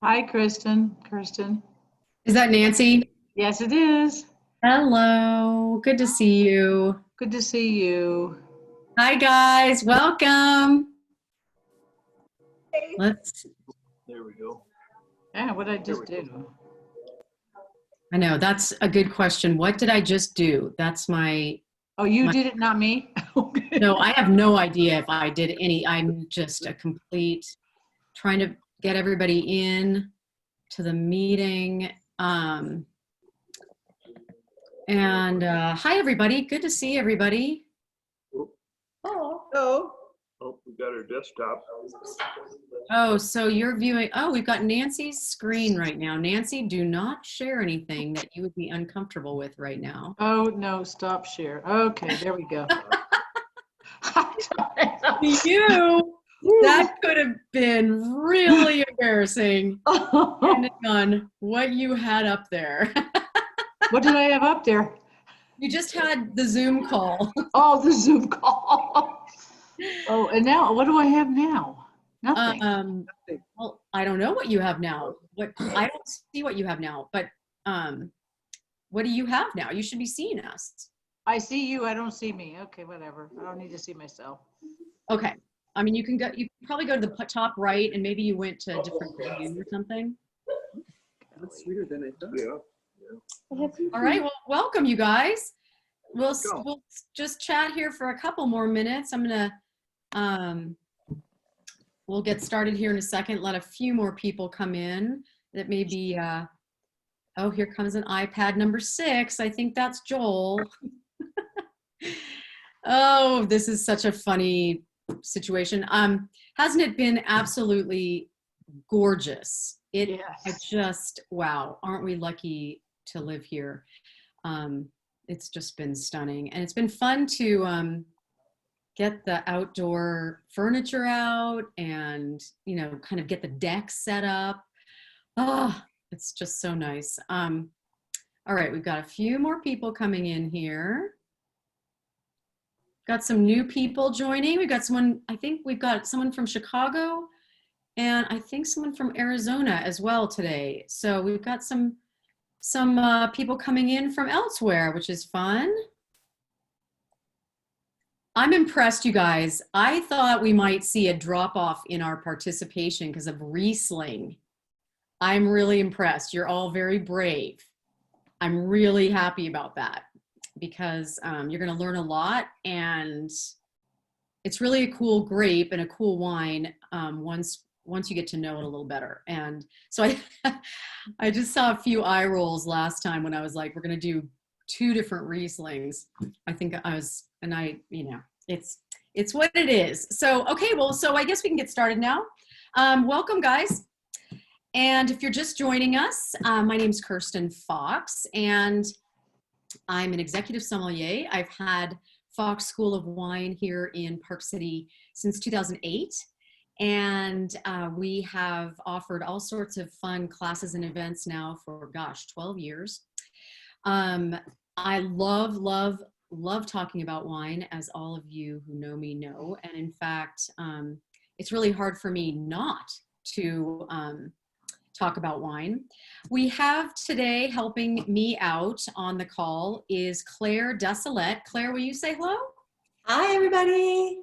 Hi, Kristen. Kirsten. Is that Nancy? Yes, it is. Hello, good to see you. Good to see you. Hi guys, welcome. Let's, There we go. Yeah, what did I just do? I know that's a good question. What did I just do? That's Oh, you my, did it, not me? Okay. no, I have no idea if I did I'm just a complete trying to get everybody in to the meeting. Hi everybody, good to see everybody. Oh. Oh, we got our desktop. Oh, so you're viewing, oh, we've got Nancy's screen right now. Nancy, do not share anything that you would be uncomfortable with right now. Oh, no, stop share. Okay, there we go. You, that could have been really embarrassing, depending on what you had up there. What did I have up there? You just had the Zoom call. Oh, the Zoom call. Oh, and now, what do I have now? Nothing. Well, I don't know what you have now. I don't see what you have now, but what do you have now? You should be seeing us. I see you, I don't see me. Okay, whatever. I don't need to see myself. Okay. I mean, you can probably go to the top right and maybe you went to a different view or something. That's sweeter than I thought. Yeah. All right. Well, welcome you guys. We'll just chat here for a couple more minutes. I'm going to, we'll get started here in a second. Let a few more people come in that may be, oh, here comes an iPad number 6. I think that's Joel. Oh, this is such a funny situation. Hasn't it been absolutely gorgeous? Yes. I just, wow, aren't we lucky to live here? It's just been stunning. And it's been fun to get the outdoor furniture out and, you know, kind of get the deck set up. Oh, it's just so nice. All right, we've got a few more people coming in here. Got some new people joining. We've got someone, I think we've got someone from Chicago and I think someone from Arizona as well today. So we've got some people coming in from elsewhere, which is fun. I'm impressed, you guys. I thought we might see a drop off in our participation because of Riesling. I'm really impressed. You're all very brave. I'm really happy about that because you're going to learn a lot and it's really a cool grape and a cool wine once you get to know it a little better. And so I just saw a few eye rolls last time when I was like, we're going to do 2 different Rieslings. I think you know, it's what it is. So, okay, well, so I guess we can get started now. Welcome guys. And if you're just joining us, my name's Kirsten Fox and I'm an executive sommelier. I've had Fox School of Wine here in Park City since 2008. And we have offered all sorts of fun classes and events now for, gosh, 12 years. I love talking about wine, as all of you who know me know. And in fact, it's really hard for me not to talk about wine. We have today helping me out on the call is Claire Desilette. Claire, will you say hello? Hi, everybody.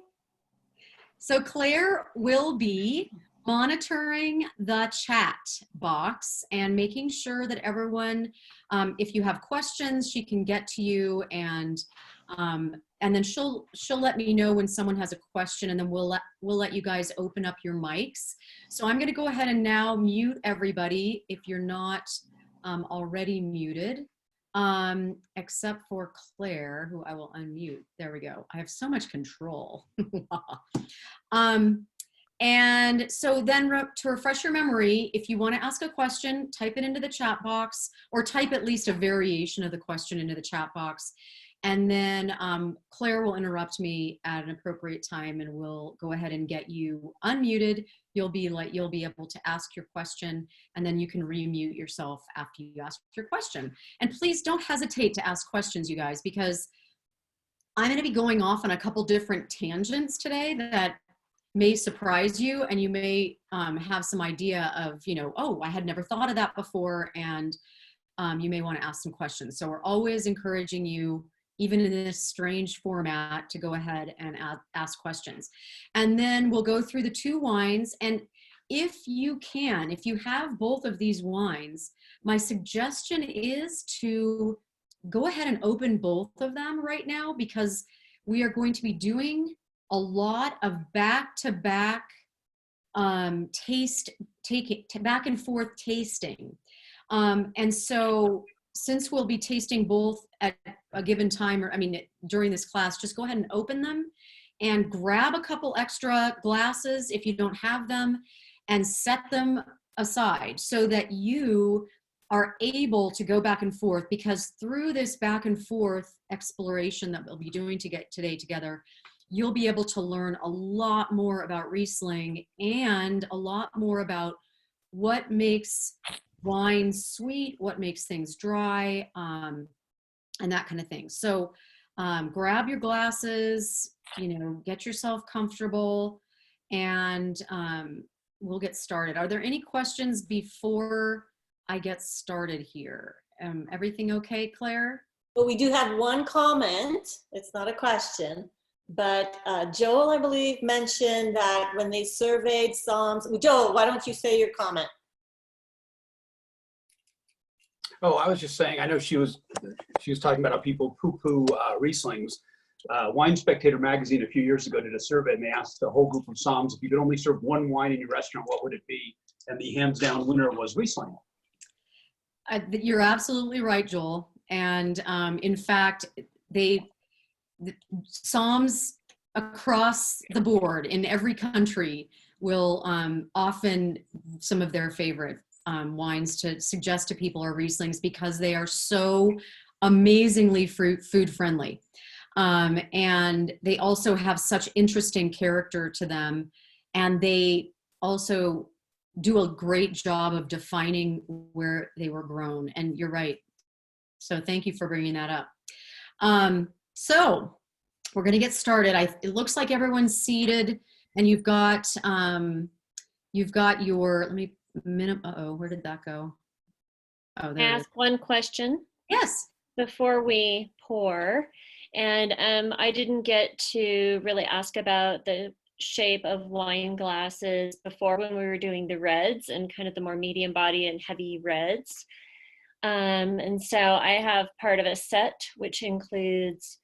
So Claire will be monitoring the chat box and making sure that everyone, if you have questions, she can get to you and then she'll let me know when someone has a question and then we'll let you guys open up your mics. So I'm going to go ahead and now mute everybody if you're not already muted, except for Claire, who I will unmute. There we go. I have so much control. And so then to refresh your memory, if you want to ask a question, type it into the chat box or type at least a variation of the question into the chat box. And then Claire will interrupt me at an appropriate time and we'll go ahead and get you unmuted. You'll be able to ask your question and then you can remute yourself after you ask your question. And please don't hesitate to ask questions, you guys, because I'm going to be going off on a couple different tangents today that may surprise you, and you may have some idea of, oh, I had never thought of that before, and you may want to ask some questions. So we're always encouraging you, even in this strange format, to go ahead and ask questions. And then we'll go through the 2 wines. And if you have both of these wines, my suggestion is to go ahead and open both of them right now, because we are going to be doing a lot of back-to-back back and forth tasting. And so since we'll be tasting both at a given time, during this class, just go ahead and open them and grab a couple extra glasses if you don't have them, and set them aside so that you are able to go back and forth, because through this back and forth exploration that we'll be doing today together, you'll be able to learn a lot more about Riesling and a lot more about what makes wine sweet, what makes things dry, and that kind of thing. So grab your glasses, get yourself comfortable, and we'll get started. Are there any questions before I get started here? Everything okay, Claire? Well, we do have one comment. It's not a question, but Joel, I believe, mentioned that when they surveyed Somm's. Joel, why don't you say your comment? Oh, I was just saying, I know she was talking about how people poo-poo Rieslings. Wine Spectator magazine a few years ago did a survey, and they asked the whole group of Somms, if you could only serve one wine in your restaurant, what would it be? And the hands down winner was Riesling. You're absolutely right, Joel. And in fact, Somms across the board in every country will often, some of their favorite wines to suggest to people are Rieslings, because they are so amazingly food friendly. And they also have such interesting character to them. And they also do a great job of defining where they were grown. And you're right. So thank you for bringing that up. So we're going to get started. It looks like everyone's seated, and you've got your, where did that go? Oh, there it is. Ask one question. Yes. Before we pour. And I didn't get to really ask about the shape of wine glasses before, when we were doing the reds and kind of the more medium body and heavy reds. And so I have part of a set, which includes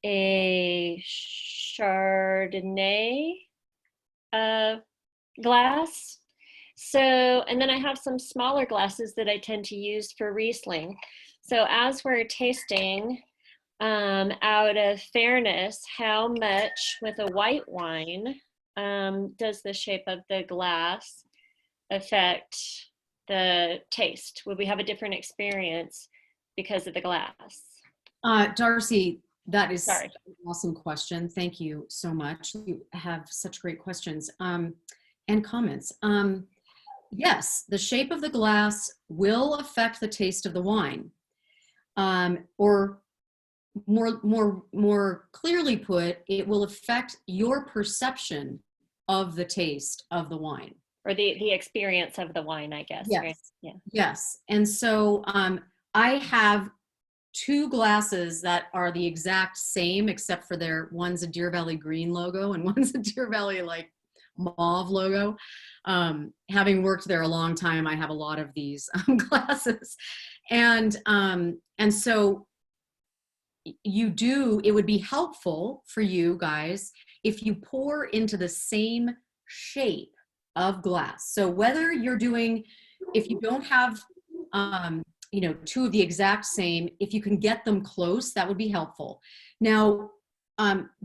a Chardonnay glass. So, and then I have some smaller glasses that I tend to use for Riesling. So as we're tasting, out of fairness, how much with a white wine does the shape of the glass affect the taste? Would we have a different experience because of the glass? Darcy, that is Sorry. an awesome question. Thank you so much. You have such great questions and comments. Yes, the shape of the glass will affect the taste of the wine. Or more clearly put, it will affect your perception of the taste of the wine. Or the experience of the wine, I guess. Yes. Right? Yeah. Yes. And so I have 2 glasses that are the exact same, except for one's a Deer Valley green logo and one's a Deer Valley mauve logo. Having worked there a long time, I have a lot of these glasses. And so it would be helpful for you guys if you pour into the same shape of glass. So whether if you don't have, 2 of the exact same, if you can get them close, that would be helpful. Now,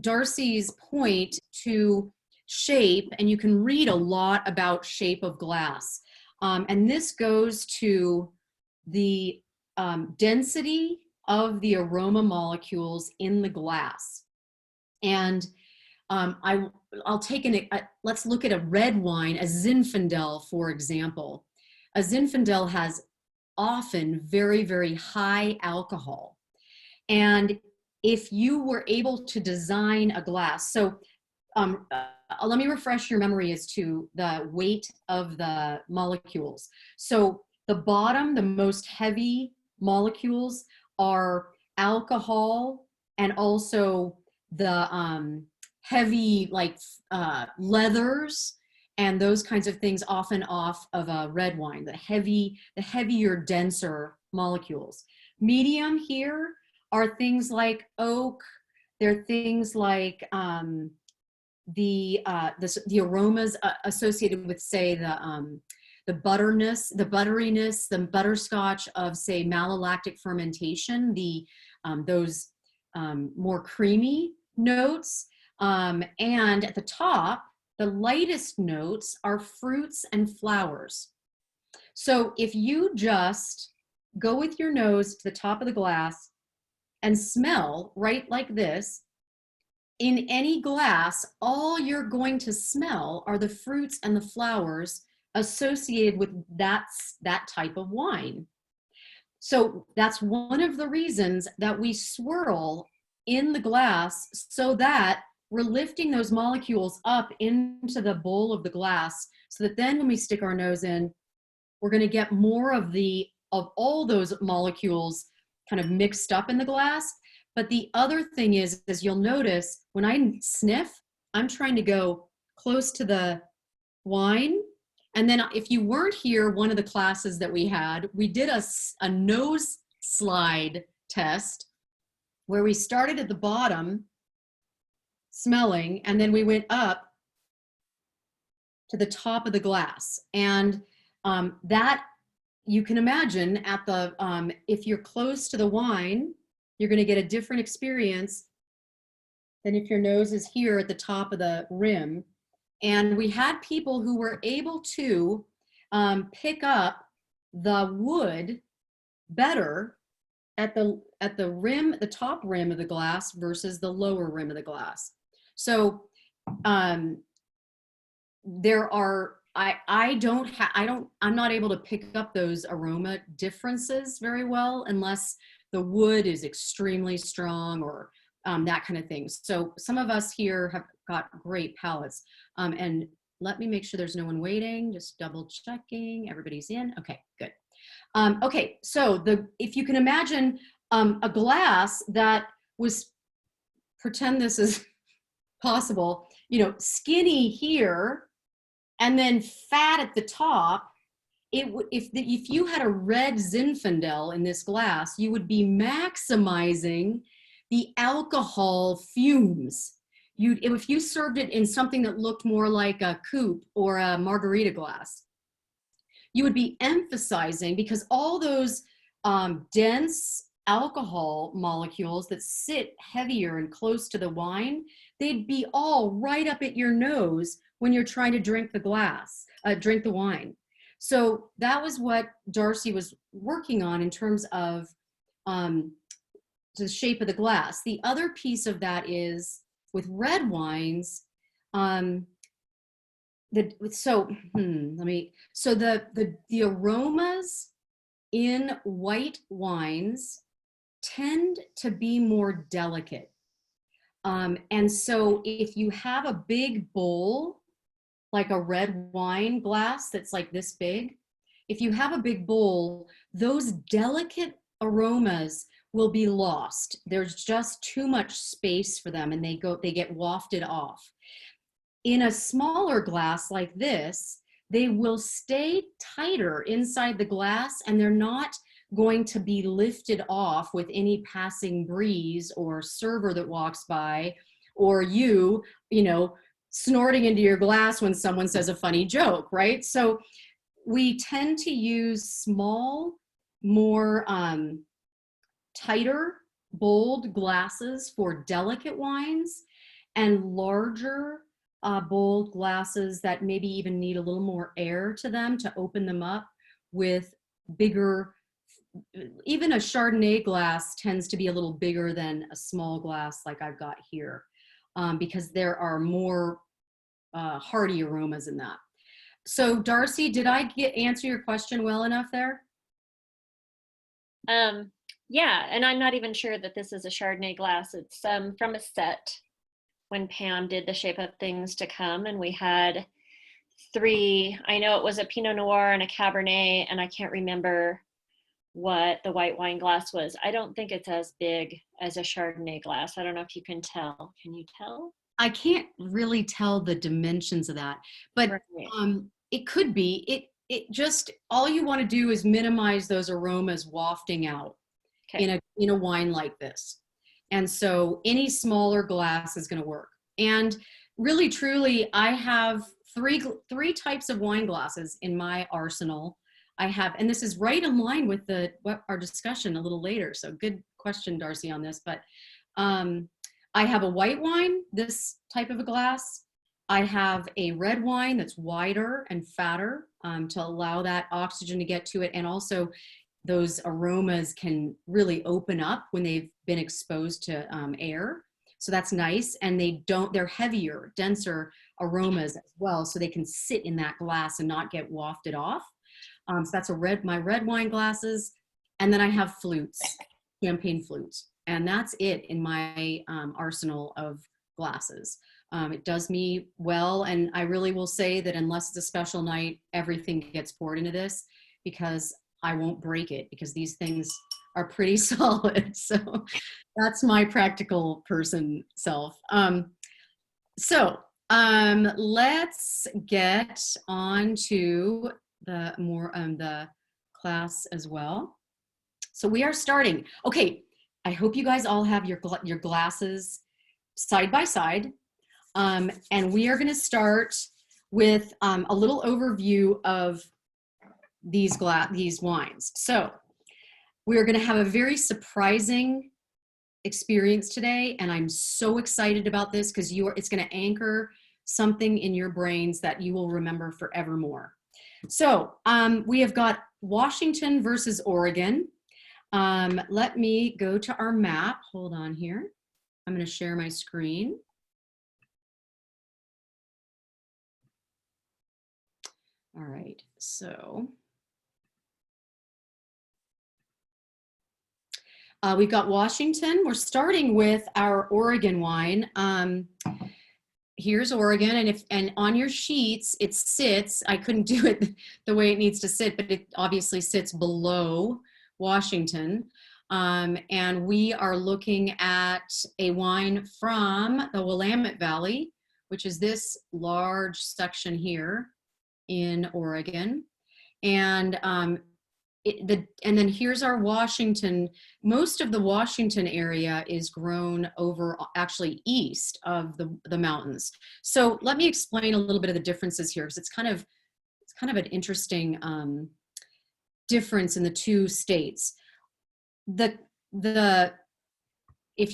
Darcy's point to shape, and you can read a lot about shape of glass. And this goes to the density of the aroma molecules in the glass. And I'll take let's look at a red wine, a Zinfandel, for example. A Zinfandel has often very, very high alcohol. And if you were able to design a glass, so let me refresh your memory as to the weight of the molecules. So the bottom, the most heavy molecules are alcohol and also the heavy like leathers and those kinds of things, often off of a red wine, the heavier, denser molecules. Medium here are things like oak. They're things like the aromas associated with, say, the butteriness, the butterscotch of, say, malolactic fermentation, those more creamy notes. And at the top, the lightest notes are fruits and flowers. So if you just go with your nose to the top of the glass and smell right like this, in any glass, all you're going to smell are the fruits and the flowers associated with that type of wine. So that's one of the reasons that we swirl in the glass, so that we're lifting those molecules up into the bowl of the glass, so that then when we stick our nose in, we're going to get more of all those molecules kind of mixed up in the glass. But the other thing is you'll notice when I sniff, I'm trying to go close to the wine. And then if you weren't here, one of the classes that we had, we did a nose slide test where we started at the bottom smelling, and then we went up to the top of the glass. And that, you can imagine at the, if you're close to the wine, you're going to get a different experience than if your nose is here at the top of the rim. And we had people who were able to pick up the wood better at the rim, the top rim of the glass versus the lower rim of the glass. So there are, I'm not able to pick up those aroma differences very well unless the wood is extremely strong or that kind of thing. So some of us here have got great palates. And let me make sure there's no one waiting, just double checking, everybody's in. Okay, good. Okay, so if you can imagine a glass that was, pretend this is possible, skinny here and then fat at the top, if you had a red Zinfandel in this glass, you would be maximizing the alcohol fumes. If you served it in something that looked more like a coupe or a margarita glass, you would be emphasizing, because all those dense alcohol molecules that sit heavier and close to the wine, they'd be all right up at your nose when you're trying to drink the wine. So that was what Darcy was working on in terms of the shape of the glass. The other piece of that is with red wines, the aromas in white wines tend to be more delicate. And so if you have a big bowl, like a red wine glass that's like this big, if you have a big bowl, those delicate aromas will be lost. There's just too much space for them and they get wafted off. In a smaller glass like this, they will stay tighter inside the glass and they're not going to be lifted off with any passing breeze or server that walks by, or snorting into your glass when someone says a funny joke, right? So we tend to use small, more tighter, bold glasses for delicate wines, and larger, bold glasses that maybe even need a little more air to them to open them up with bigger. Even a Chardonnay glass tends to be a little bigger than a small glass like I've got here, because there are more hearty aromas in that. So Darcy, did I answer your question well enough there? Yeah, and I'm not even sure that this is a Chardonnay glass. It's from a set. when Pam did the Shape of Things to Come, and we had 3, I know it was a Pinot Noir and a Cabernet, and I can't remember what the white wine glass was. I don't think it's as big as a Chardonnay glass. I don't know if you can tell. Can you tell? I can't really tell the dimensions of that, but Right. it could be. It just, all you want to do is minimize those aromas wafting out Okay. in a wine like this. And so any smaller glass is going to work. And really, truly, I have three types of wine glasses in my arsenal. I have, and this is right in line with our discussion a little later. So good question, Darcy, on this. But I have a white wine, this type of a glass. I have a red wine that's wider and fatter to allow that oxygen to get to it. And also those aromas can really open up when they've been exposed to air. So that's nice. And they're heavier, denser aromas as well. So they can sit in that glass and not get wafted off. So that's my red wine glasses. And then I have flutes, champagne flutes. And that's it in my arsenal of glasses. It does me well. And I really will say that unless it's a special night, everything gets poured into this because I won't break it, because these things are pretty solid. So that's my practical person self. Let's get on to the more the class as well. So we are starting. Okay, I hope you guys all have your glasses side by side. And we are going to start with a little overview of these wines. So we're going to have a very surprising experience today, and I'm so excited about this because it's going to anchor something in your brains that you will remember forevermore. So we have got Washington versus Oregon. Let me go to our map. Hold on here. I'm going to share my screen. All right, so we've got Washington. We're starting with our Oregon wine. Here's Oregon, and on your sheets, it sits, I couldn't do it the way it needs to sit, but it obviously sits below Washington. And we are looking at a wine from the Willamette Valley, which is this large section here in Oregon. And and then here's our Washington. Most of the Washington area is grown over actually east of the mountains. So let me explain a little bit of the differences here, because it's kind of an interesting difference in the two states. If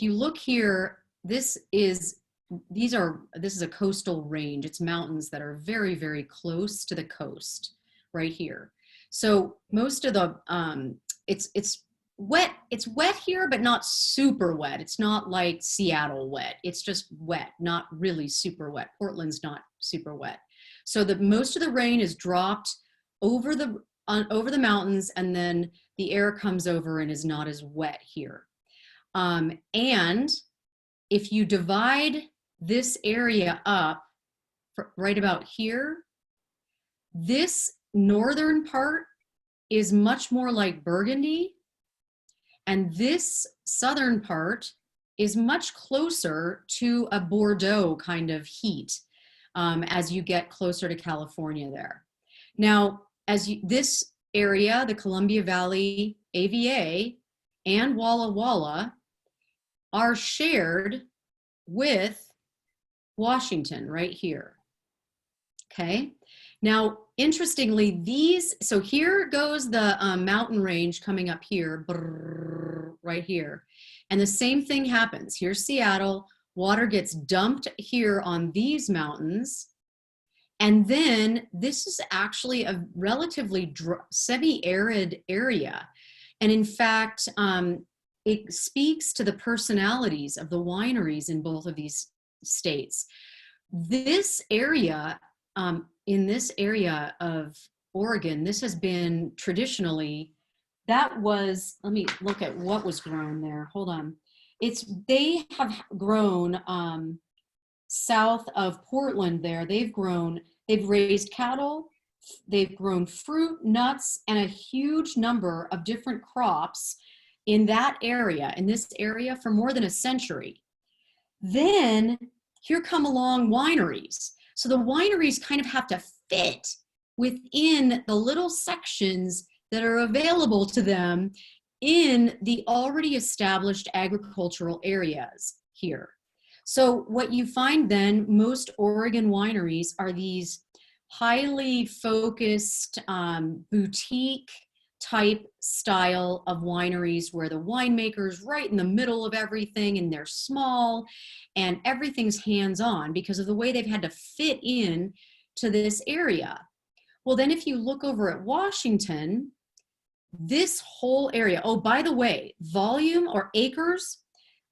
you look here, this is a coastal range. It's mountains that are very, very close to the coast right here. So most of the, it's wet here, but not super wet. It's not like Seattle wet. It's just wet, not really super wet. Portland's not super wet. So most of the rain is dropped over the mountains, and then the air comes over and is not as wet here. And if you divide this area up right about here, this northern part is much more like Burgundy, and this southern part is much closer to a Bordeaux kind of heat as you get closer to California there. Now, this area, the Columbia Valley, AVA, and Walla Walla are shared with Washington right here. Okay. Now, interestingly, so here goes the mountain range coming up here, right here. And the same thing happens. Here's Seattle. Water gets dumped here on these mountains. And then this is actually a relatively semi-arid area. And in fact, it speaks to the personalities of the wineries in both of these states. This area, in this area of Oregon, this has been traditionally, let me look at what was grown there. Hold on. They have grown south of Portland there, they've raised cattle, they've grown fruit, nuts, and a huge number of different crops in this area for more than a century. Then here come along wineries. So the wineries kind of have to fit within the little sections that are available to them in the already established agricultural areas here. So what you find then, most Oregon wineries are these highly focused boutique type style of wineries where the winemaker's right in the middle of everything and they're small and everything's hands-on because of the way they've had to fit in to this area. Well, then if you look over at Washington, this whole area, oh, by the way, volume or acres,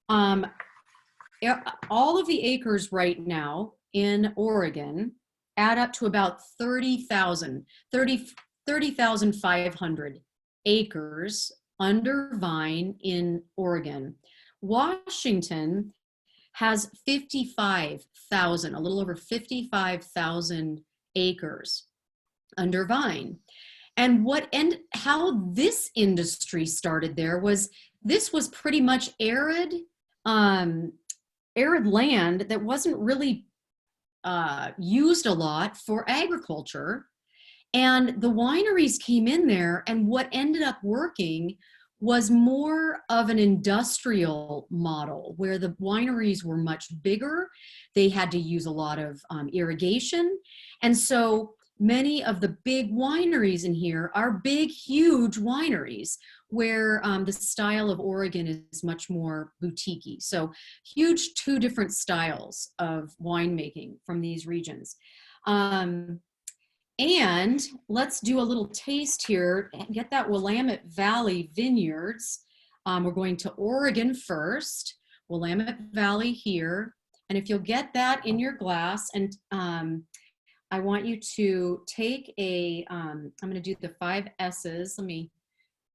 all of the acres right now in Oregon add up to about 30,500 acres under vine in Oregon. Washington has 55,000, a little over 55,000 acres under vine. And how this industry started there was, this was pretty much arid land that wasn't really used a lot for agriculture. And the wineries came in there, and what ended up working was more of an industrial model where the wineries were much bigger. They had to use a lot of irrigation. And so many of the big wineries in here are big, huge wineries where the style of Oregon is much more boutique-y. So huge, two different styles of winemaking from these regions. And let's do a little taste here and get that Willamette Valley vineyards. We're going to Oregon first, Willamette Valley here. And if you'll get that in your glass, and I want you to take I'm going to do the 5 S's. Let me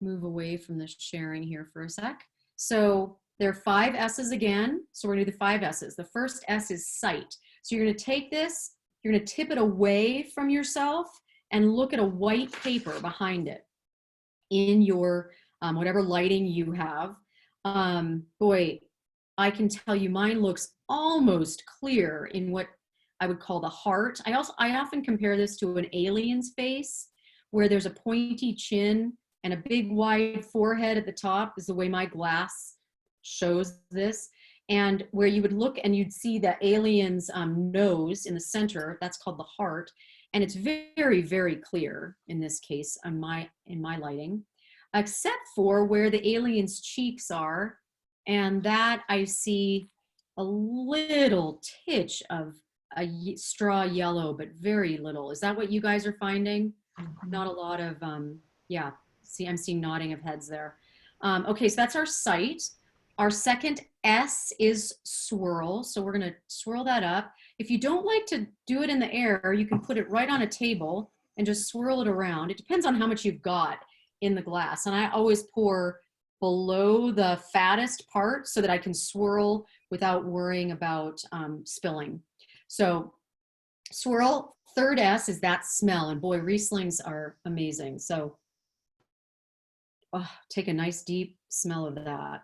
move away from the sharing here for a sec. So there are 5 S's again. So we're going to do the 5 S's. The first S is sight. So you're going to take this, you're going to tip it away from yourself and look at a white paper behind it in your whatever lighting you have. Boy, I can tell you mine looks almost clear in what I would call the heart. I often compare this to an alien's face where there's a pointy chin and a big wide forehead at the top is the way my glass shows this. And where you would look and you'd see the alien's nose in the center, that's called the heart. And it's very, very clear in this case in my lighting, except for where the alien's cheeks are. And that I see a little titch of a straw yellow, but very little. Is that what you guys are finding? Not a lot of, yeah, see, I'm seeing nodding of heads there. Okay, so that's our sight. Our second S is swirl. So we're gonna swirl that up. If you don't like to do it in the air, you can put it right on a table and just swirl it around. It depends on how much you've got in the glass. And I always pour below the fattest part so that I can swirl without worrying about spilling. So swirl. Third S is that smell. And boy, Rieslings are amazing. So take a nice deep smell of that.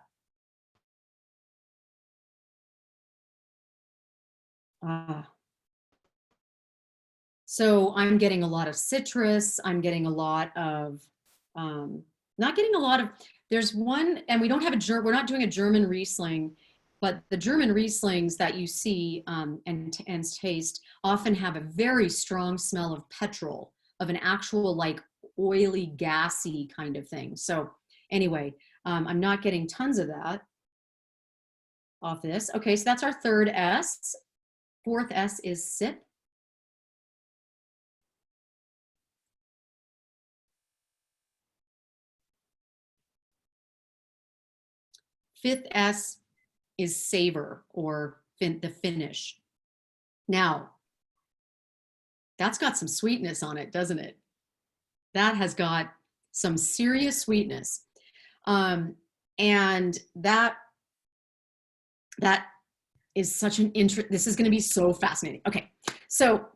So I'm getting a lot of citrus. I'm getting a lot of, not getting a lot of, there's one, and we don't have we're not doing a German Riesling, but the German Rieslings that you see and taste often have a very strong smell of petrol, of an actual like oily, gassy kind of thing. So anyway, I'm not getting tons of that off this. Okay, so that's our third S. Fourth S is sip. Fifth S is savor, or the finish. Now, that's got some sweetness on it, doesn't it? That has got some serious sweetness. And that is such an this is going to be so fascinating. Okay, so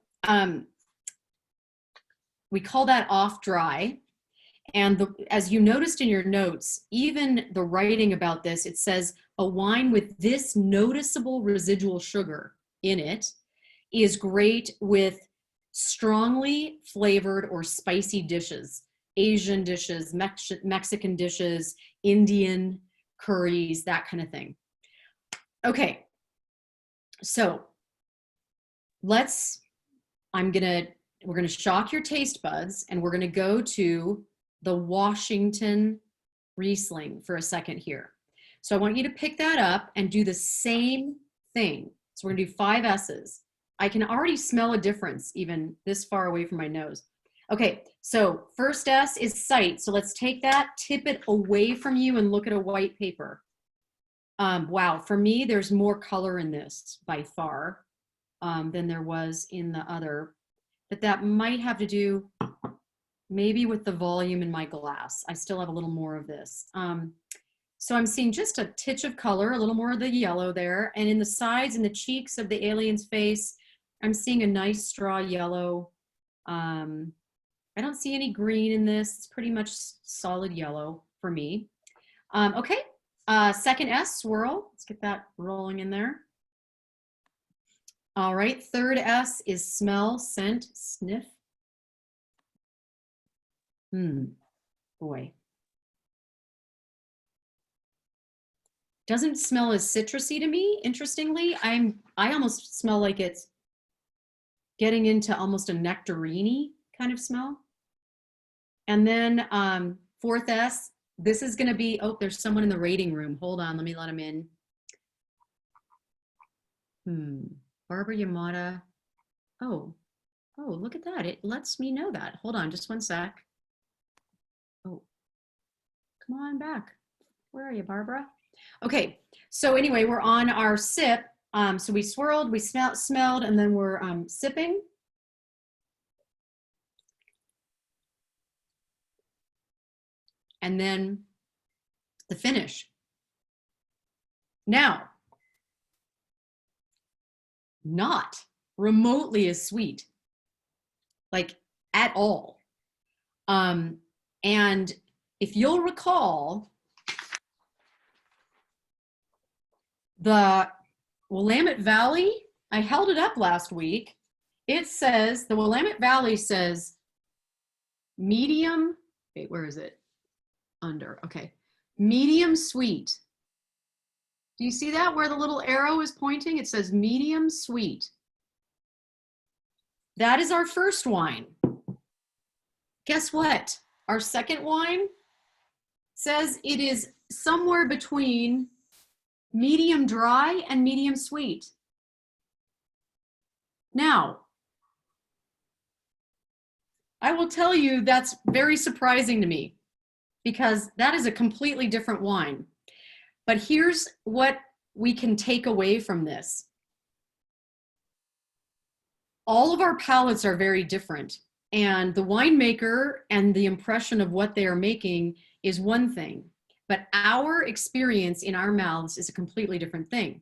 we call that off dry. And as you noticed in your notes, even the writing about this, it says a wine with this noticeable residual sugar in it is great with strongly flavored or spicy dishes, Asian dishes, Mexican dishes, Indian curries, that kind of thing. Okay, so we're gonna shock your taste buds, and we're gonna go to the Washington Riesling for a second here. So I want you to pick that up and do the same thing. So we're gonna do 5 S's. I can already smell a difference even this far away from my nose. Okay, so first S is sight. So let's take that, tip it away from you and look at a white paper. Wow, for me, there's more color in this by far than there was in the other, but that might have to do maybe with the volume in my glass. I still have a little more of this. So I'm seeing just a titch of color, a little more of the yellow there. And in the sides and the cheeks of the alien's face, I'm seeing a nice straw yellow. I don't see any green in this. It's pretty much solid yellow for me. Okay, second S, swirl. Let's get that rolling in there. All right, third S is smell, scent, sniff. Boy. Doesn't smell as citrusy to me, interestingly. I almost smell like it's getting into almost a nectarine kind of smell. And then fourth S, this is gonna be, oh, there's someone in the rating room. Hold on, let me let him in. Barbara Yamada. Oh, look at that. It lets me know that. Hold on, just one sec. Oh, come on back. Where are you, Barbara? Okay, so anyway, we're on our sip. So we swirled, we smelled, and then we're sipping. And then the finish. Now, not remotely as sweet, like at all. And if you'll recall, the Willamette Valley, I held it up last week. It says, the Willamette Valley says medium, wait, where is it? Under, okay. Medium sweet. Do you see that where the little arrow is pointing? It says medium sweet. That is our first wine. Guess what? Our second wine says it is somewhere between medium dry and medium sweet. Now, I will tell you that's very surprising to me because that is a completely different wine. But here's what we can take away from this. All of our palates are very different, and the winemaker and the impression of what they are making is one thing, but our experience in our mouths is a completely different thing.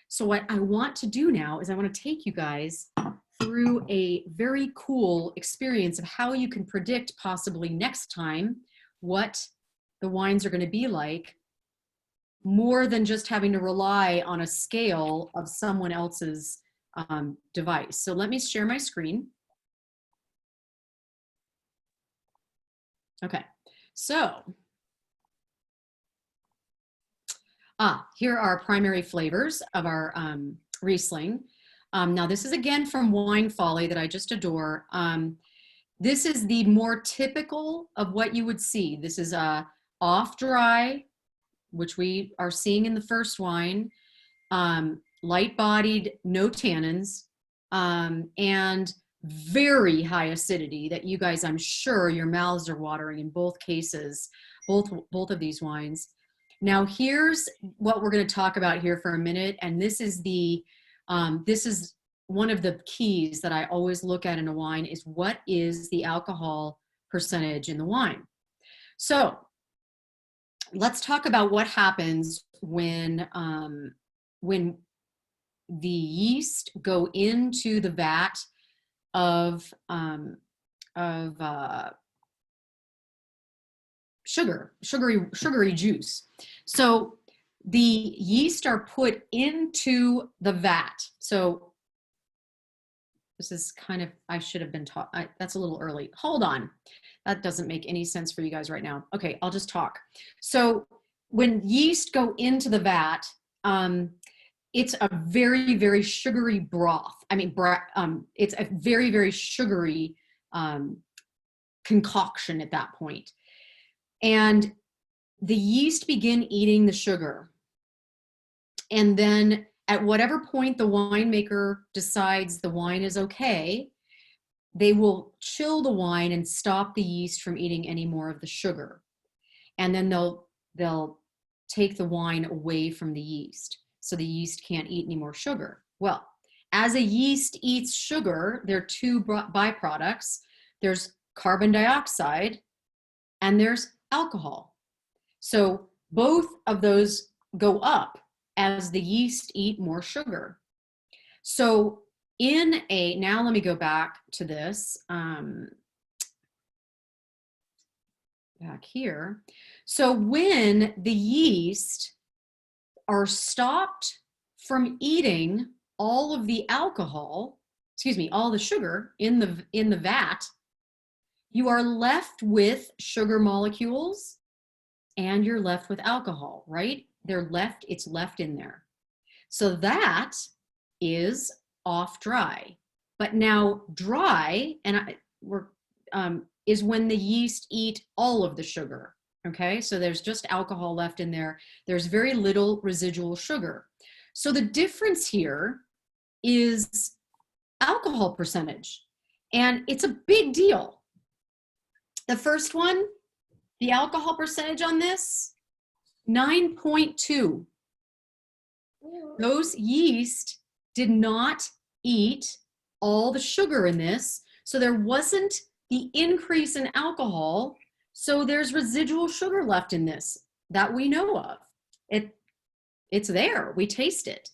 So what I want to do now is I want to take you guys through a very cool experience of how you can predict possibly next time what the wines are going to be like, more than just having to rely on a scale of someone else's device. So let me share my screen. Okay, so here are our primary flavors of our Riesling. Now this is again from Wine Folly that I just adore. This is the more typical of what you would see. This is off dry, which we are seeing in the first wine, light bodied, no tannins, and very high acidity that you guys, I'm sure your mouths are watering in both cases, both of these wines. Now here's what we're going to talk about here for a minute, and this is one of the keys that I always look at in a wine is what is the alcohol percentage in the wine. So let's talk about what happens when the yeast go into the vat of sugary juice. So the yeast are put into the vat. So this is kind of, I should have been taught, that's a little early. Hold on. That doesn't make any sense for you guys right now. Okay, I'll just talk. So when yeast go into the vat, it's a very, very sugary broth. I mean, it's a very, very sugary concoction at that point. And the yeast begin eating the sugar. And then at whatever point the winemaker decides the wine is okay, they will chill the wine and stop the yeast from eating any more of the sugar. And then they'll take the wine away from the yeast, so the yeast can't eat any more sugar. Well, as a yeast eats sugar, there are two byproducts. There's carbon dioxide and there's alcohol. So both of those go up as the yeast eat more sugar. So now let me go back to this, back here. So when the yeast are stopped from eating all of the alcohol, all the sugar in the vat, you are left with sugar molecules and you're left with alcohol, right? It's left in there. So that is off dry. But now dry is when the yeast eat all of the sugar. Okay, so there's just alcohol left in there. There's very little residual sugar. So the difference here is alcohol percentage, and it's a big deal. The first one, the alcohol percentage on this, 9.2. Those yeast did not eat all the sugar in this, so there wasn't the increase in alcohol. So there's residual sugar left in this that we know of. It's there, we taste it.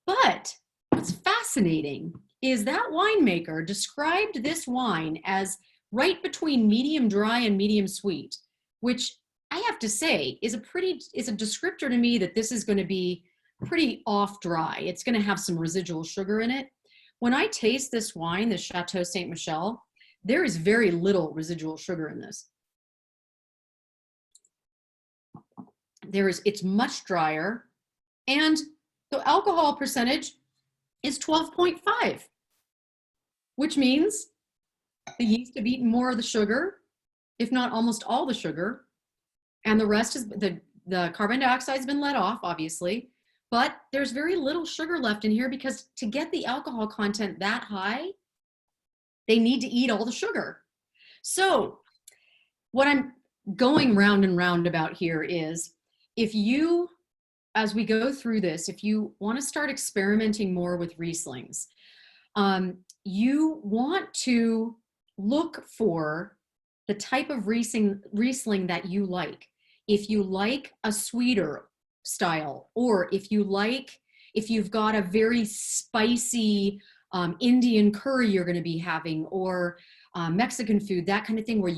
But what's fascinating is that winemaker described this wine as right between medium dry and medium sweet, which I have to say is a descriptor to me that this is going to be pretty off dry. It's going to have some residual sugar in it. When I taste this wine, the Chateau Saint Michel, there is very little residual sugar in this. It's much drier, and the alcohol percentage is 12.5, which means the yeast have eaten more of the sugar, if not almost all the sugar, and the rest is the carbon dioxide has been let off, obviously, but there's very little sugar left in here because to get the alcohol content that high, they need to eat all the sugar. So what I'm going round and round about here is, as we go through this, if you want to start experimenting more with Rieslings, you want to look for the type of Riesling that you like. If you like a sweeter style, or if you've got a very spicy Indian curry you're going to be having, or Mexican food, that kind of thing, where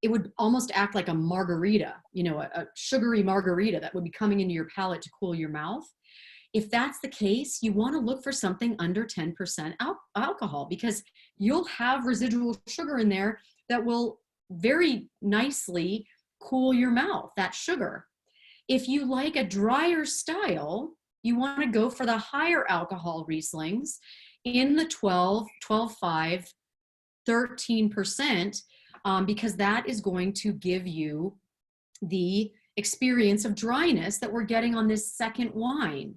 it would almost act like a margarita, a sugary margarita that would be coming into your palate to cool your mouth. If that's the case, you want to look for something under 10% alcohol, because you'll have residual sugar in there that will very nicely cool your mouth, that sugar. If you like a drier style, you want to go for the higher alcohol Rieslings in the 12.5, 13%, because that is going to give you the experience of dryness that we're getting on this second wine.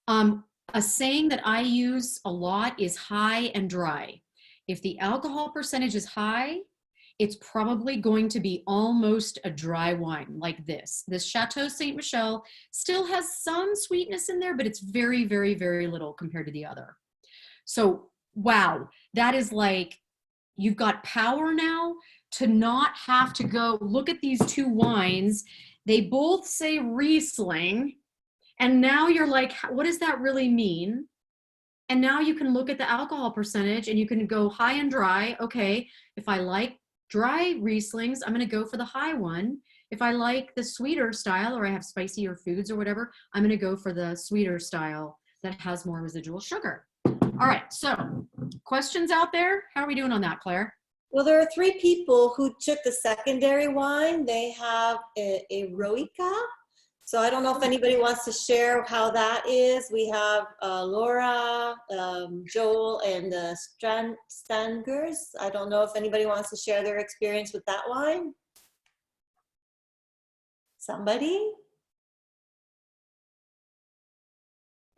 A saying that I use a lot is high and dry. If the alcohol percentage is high, it's probably going to be almost a dry wine like this. This Chateau Saint Michel still has some sweetness in there, but it's very, very, very little compared to the other. So, wow, that is like, you've got power now to not have to go look at these two wines. They both say Riesling, And now you're like, what does that really mean? And now you can look at the alcohol percentage and you can go high and dry. Okay, if I like dry Rieslings, I'm going to go for the high one. If I like the sweeter style, or I have spicier foods or whatever, I'm going to go for the sweeter style that has more residual sugar. All right, so questions out there? How are we doing on that, Claire? Well, there are 3 people who took the secondary wine. They have a Roica. So I don't know if anybody wants to share how that is. We have Laura, Joel, and Stangers. I don't know if anybody wants to share their experience with that wine. Somebody?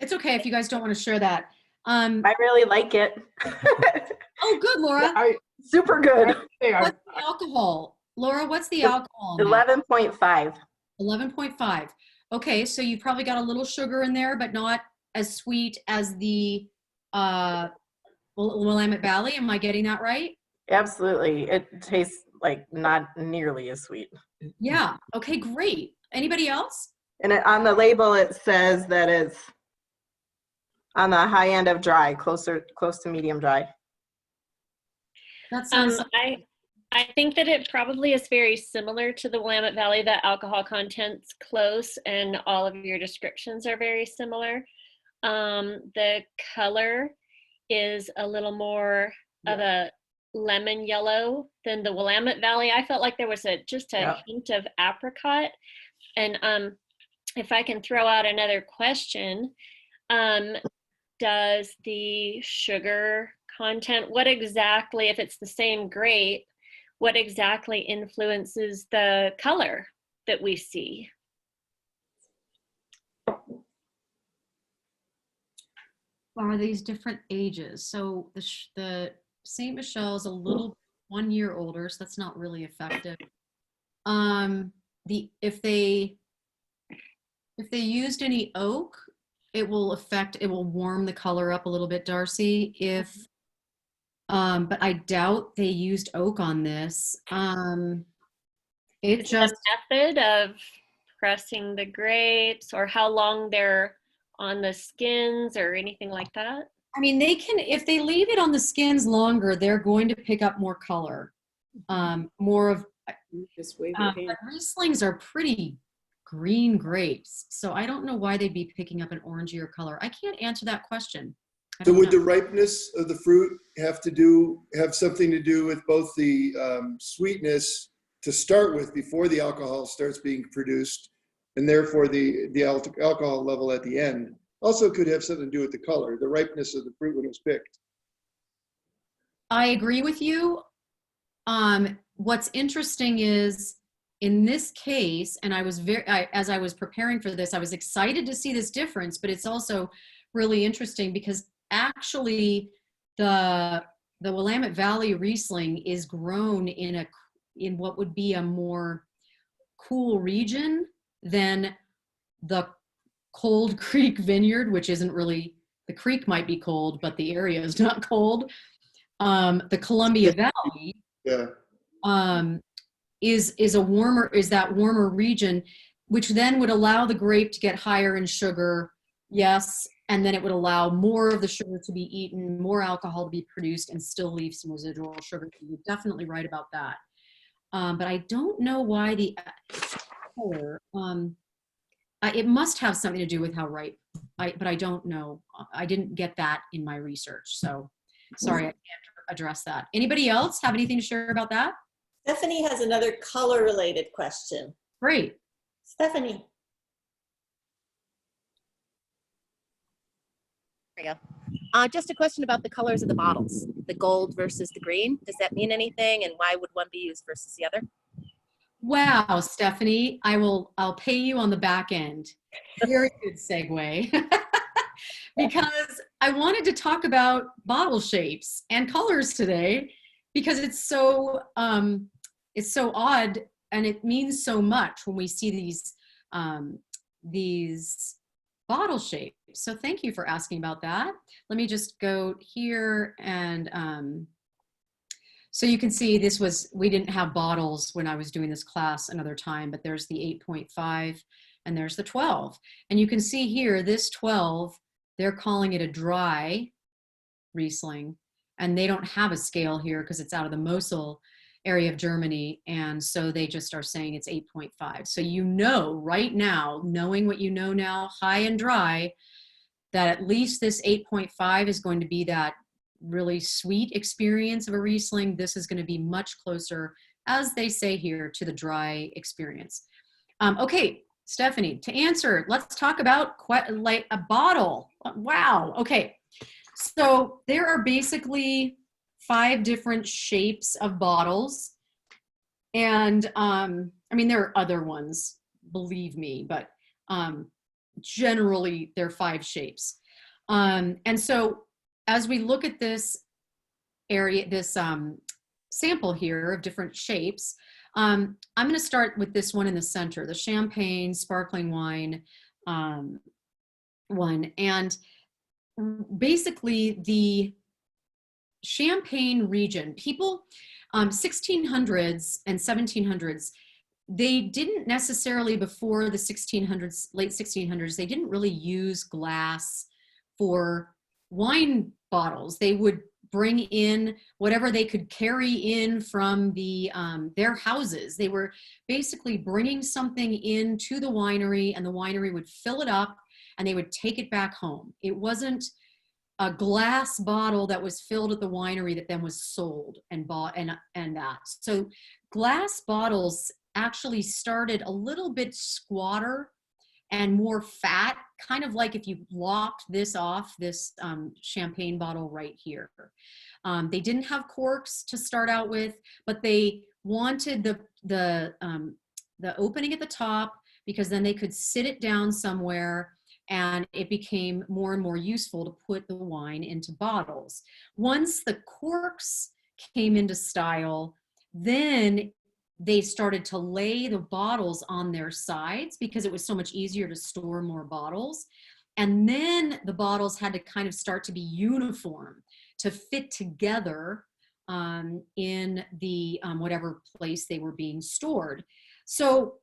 It's okay if you guys don't want to share that. I really like it. Oh, good, Laura. Super good. What's the alcohol? Laura, what's the alcohol? 11.5. 11.5. Okay, so you've probably got a little sugar in there, but not as sweet as the Willamette Valley. Am I getting that right? Absolutely. It tastes like not nearly as sweet. Yeah. Okay, great. Anybody else? And on the label, it says that it's on the high end of dry, close to medium dry. That sounds I think that it probably is very similar to the Willamette Valley, that alcohol content's close and all of your descriptions are very similar. The color is a little more of a lemon yellow than the Willamette Valley. I felt like there was just a hint of apricot. And if I can throw out another question, does the sugar content, what exactly, if it's the same grape, what exactly influences the color that we see? Are these different ages? So the Saint Michelle is a little 1 year older, so that's not really effective. If they used any oak, it will warm the color up a little bit, Darcy. But I doubt they used oak on this. Is it a method of pressing the grapes, or how long they're on the skins, or anything like that? I mean, they can, if they leave it on the skins longer, they're going to pick up more color. More of, Just wave your hand. Rieslings are pretty green grapes, so I don't know why they'd be picking up an orangier color. I can't answer that question. So would the ripeness of the fruit have something to do with both the sweetness to start with before the alcohol starts being produced, and therefore the alcohol level at the end? Also could have something to do with the color, the ripeness of the fruit when it was picked. I agree with you. What's interesting is in this case, and as I was preparing for this, I was excited to see this difference, but it's also really interesting because actually the Willamette Valley Riesling is grown in what would be a more cool region than the Cold Creek Vineyard, which isn't really, the creek might be cold, but the area is not cold. The Columbia Valley is that warmer region, which then would allow the grape to get higher in sugar. Yes. And then it would allow more of the sugar to be eaten, more alcohol to be produced, and still leave some residual sugar. You're definitely right about that. But I don't know why the color, it must have something to do with how ripe, but I don't know. I didn't get that in my research. So sorry, I can't address that. Anybody else have anything to share about that? Stephanie has another color related question. Great. Stephanie. There you go. Just a question about the colors of the bottles, the gold versus the green. Does that mean anything, and why would one be used versus the other? Wow, Stephanie, I'll pay you on the back end. Very good segue. Because I wanted to talk about bottle shapes and colors today, because it's so odd and it means so much when we see these bottle shapes. So thank you for asking about that. Let me just go here and so you can see we didn't have bottles when I was doing this class another time, but there's the 8.5 and there's the 12. And you can see here, this 12, they're calling it a dry Riesling, and they don't have a scale here because it's out of the Mosel area of Germany, and so they just are saying it's 8.5. So you know right now, knowing what you know now, high and dry, that at least this 8.5 is going to be that really sweet experience of a Riesling. This is going to be much closer, as they say here, to the dry experience. Okay, Stephanie, to answer, let's talk about like a bottle. Wow, okay. So there are basically 5 different shapes of bottles. And I mean, there are other ones, believe me, but generally there are 5 shapes. And so as we look at this area, this sample here of different shapes, I'm going to start with this one in the center, the champagne sparkling wine one. And basically the Champagne region, people, 1600s and 1700s, they didn't necessarily, before the 1600s, late 1600s, they didn't really use glass for wine bottles. They would bring in whatever they could carry in from the their houses. They were basically bringing something into the winery, and the winery would fill it up and they would take it back home. It wasn't a glass bottle that was filled at the winery that then was sold and bought and that. So glass bottles actually started a little bit squatter and more fat, kind of like if you locked this off, this champagne bottle right here. They didn't have corks to start out with, but they wanted the opening at the top, because then they could sit it down somewhere, and it became more and more useful to put the wine into bottles. Once the corks came into style, then they started to lay the bottles on their sides because it was so much easier to store more bottles. And then the bottles had to kind of start to be uniform to fit together in the whatever place they were being stored. So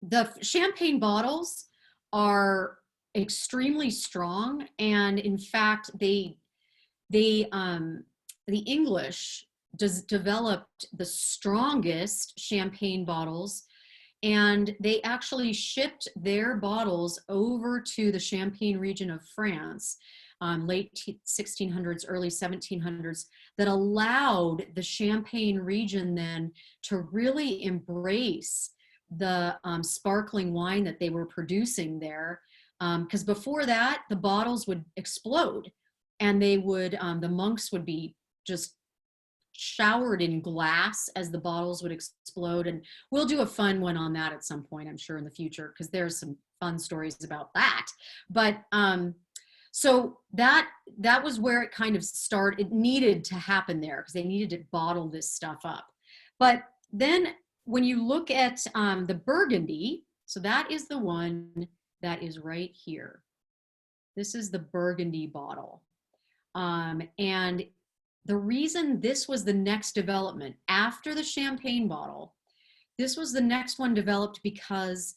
the champagne bottles are extremely strong, and in fact, the English developed the strongest champagne bottles, and they actually shipped their bottles over to the Champagne region of France, late 1600s, early 1700s, that allowed the Champagne region then to really embrace the sparkling wine that they were producing there. Because before that, the bottles would explode, and they would, the monks would be just showered in glass as the bottles would explode. And we'll do a fun one on that at some point, I'm sure, in the future, because there's some fun stories about that. But so that was where it kind of started. It needed to happen there because they needed to bottle this stuff up. But then when you look at the Burgundy, so that is the one that is right here. This is the Burgundy bottle. And the reason this was the next development after the champagne bottle, this was the next one developed because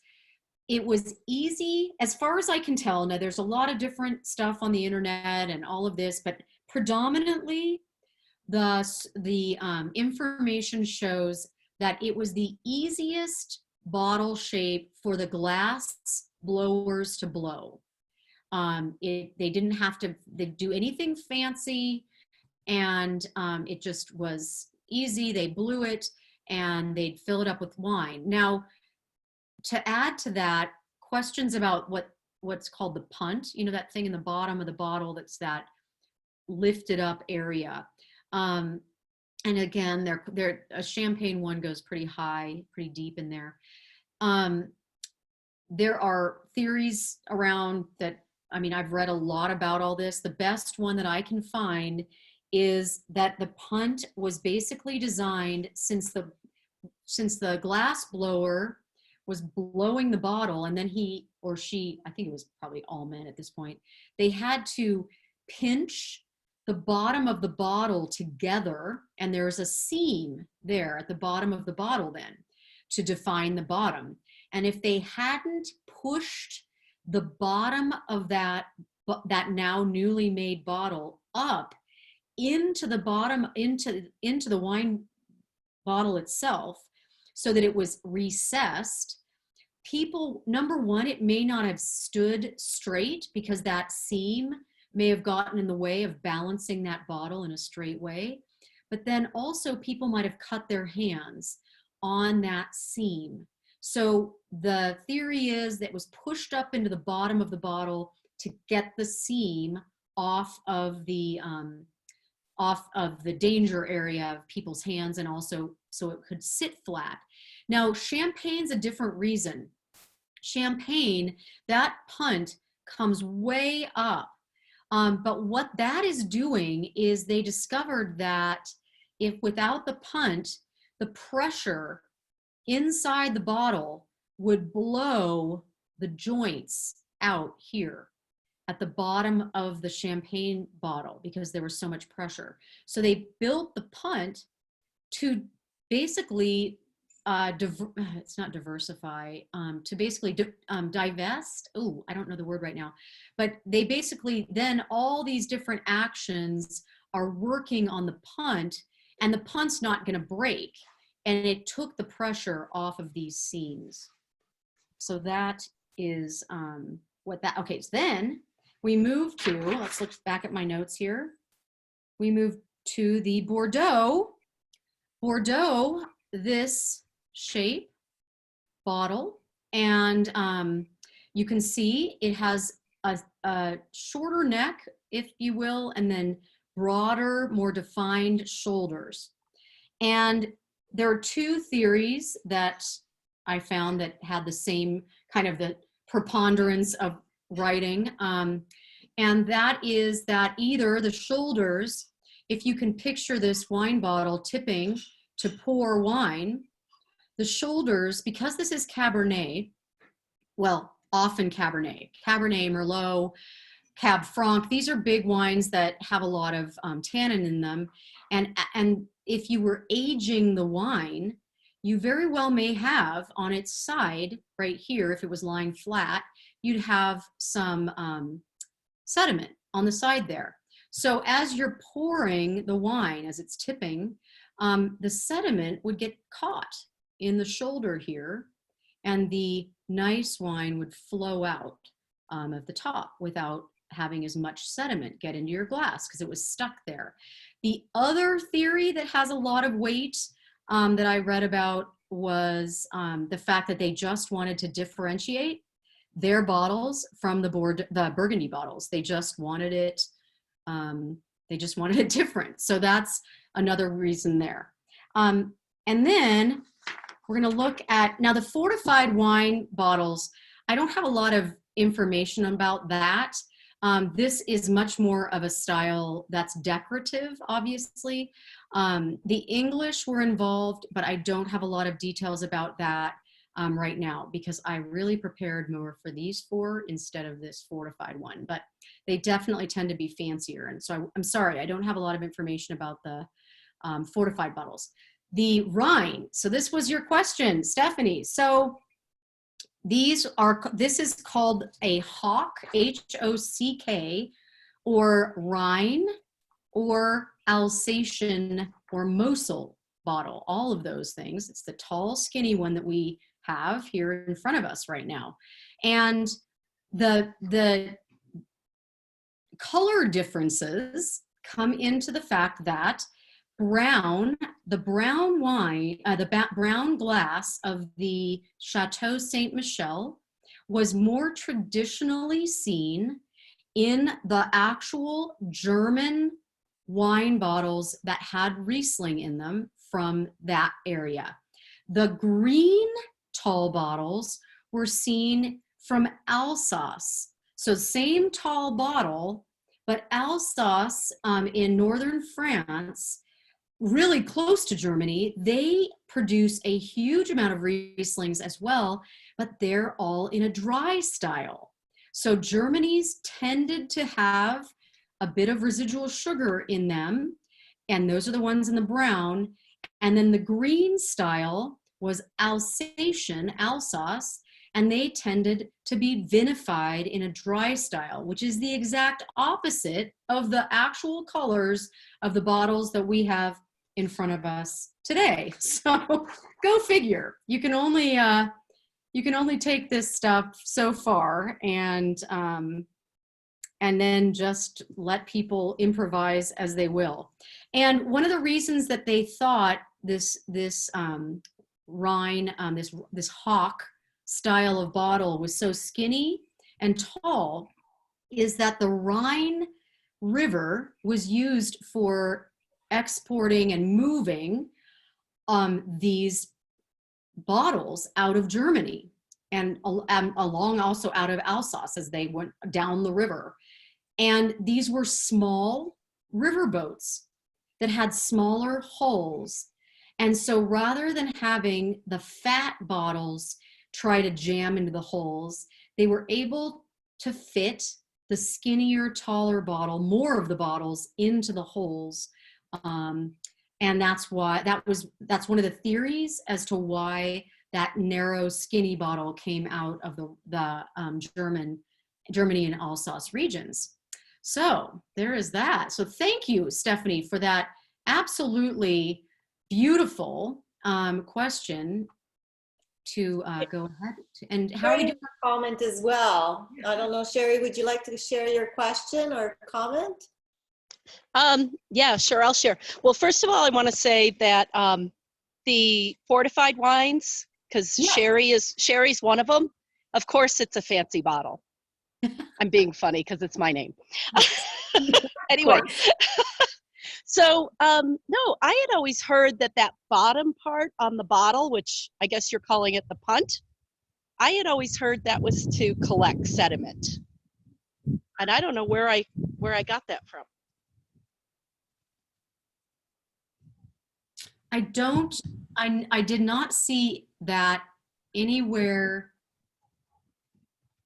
it was easy, as far as I can tell. Now, there's a lot of different stuff on the internet and all of this, but predominantly the information shows that it was the easiest bottle shape for the glass blowers to blow. They didn't have to do anything fancy, and it just was easy. They blew it and they'd fill it up with wine. Now, to add to that, questions about what's called the punt, you know, that thing in the bottom of the bottle that's that lifted up area. And again, a champagne one goes pretty high, pretty deep in there. There are theories around that. I mean, I've read a lot about all this. The best one that I can find is that the punt was basically designed since the glass blower was blowing the bottle, and then he or she, I think it was probably all men at this point, they had to pinch the bottom of the bottle together, and there's a seam there at the bottom of the bottle then to define the bottom. And if they hadn't pushed the bottom of that now newly made bottle up into the bottom, into the wine bottle itself, so that it was recessed, people, number one, it may not have stood straight because that seam may have gotten in the way of balancing that bottle in a straight way. But then also people might have cut their hands on that seam. So the theory is that it was pushed up into the bottom of the bottle to get the seam off of the danger area of people's hands, and also so it could sit flat. Now, champagne's a different reason. Champagne, that punt comes way up. But what that is doing is they discovered that if without the punt, the pressure inside the bottle would blow the joints out here at the bottom of the champagne bottle because there was so much pressure. So they built the punt to basically it's not diversify, to basically divest. Oh, I don't know the word right now, but they basically, then all these different actions are working on the punt, and the punt's not going to break. And it took the pressure off of these seams. So that is what that, okay, so then we move to, let's look back at my notes here. We move to the Bordeaux. Bordeaux, this shape bottle, and you can see it has a shorter neck, if you will, and then broader, more defined shoulders. And there are two theories that I found that had the same kind of the preponderance of writing, and that is that either the shoulders, if you can picture this wine bottle tipping to pour wine, the shoulders, because this is Cabernet, well, often Cabernet, Merlot, Cab Franc, these are big wines that have a lot of tannin in them. And if you were aging the wine, you very well may have on its side right here, if it was lying flat, you'd have some sediment on the side there. So as you're pouring the wine, as it's tipping, the sediment would get caught in the shoulder here, and the nice wine would flow out at the top without having as much sediment get into your glass because it was stuck there. The other theory that has a lot of weight that I read about was the fact that they just wanted to differentiate their bottles from the Burgundy bottles. They just wanted it different. So that's another reason there. And then we're going to look at, now the fortified wine bottles, I don't have a lot of information about that. This is much more of a style that's decorative, obviously. The English were involved, but I don't have a lot of details about that right now because I really prepared more for these four instead of this fortified one, but they definitely tend to be fancier. And so I'm sorry, I don't have a lot of information about the fortified bottles. The Rhine, so this was your question, Stephanie. So this is called a Hock, H-O-C-K, or Rhine, or Alsatian, or Mosel bottle, all of those things. It's the tall, skinny one that we have here in front of us right now. And the color differences come into the fact that the brown wine, the brown glass of the Chateau Saint Michel was more traditionally seen in the actual German wine bottles that had Riesling in them from that area. The green tall bottles were seen from Alsace. So same tall bottle, but Alsace in northern France, really close to Germany, they produce a huge amount of Rieslings as well, but they're all in a dry style. So Germany's tended to have a bit of residual sugar in them, and those are the ones in the brown. And then the green style was Alsatian, Alsace, and they tended to be vinified in a dry style, which is the exact opposite of the actual colors of the bottles that we have in front of us today. So go figure. You can only take this stuff so far, and then just let people improvise as they will. And one of the reasons that they thought this Rhine, this hawk style of bottle was so skinny and tall is that the Rhine River was used for exporting and moving these bottles out of Germany and along also out of Alsace as they went down the river. And these were small river boats that had smaller hulls. And so rather than having the fat bottles try to jam into the holes, they were able to fit the skinnier, taller bottle, more of the bottles into the holes. And that's why that's one of the theories as to why that narrow, skinny bottle came out of the Germany and Alsace regions. So there is that. So thank you, Stephanie, for that absolutely beautiful question to go ahead. And how are we doing? Comment as well. I don't know, Sherry, would you like to share your question or comment? Yeah, sure, I'll share. Well, first of all, I want to say that the fortified wines, because Sherry's one of them. Of course, it's a fancy bottle. I'm being funny because it's my name. Anyway, so no, I had always heard that bottom part on the bottle, which I guess you're calling it the punt, I had always heard that was to collect sediment, and I don't know where I got that from. I did not see that anywhere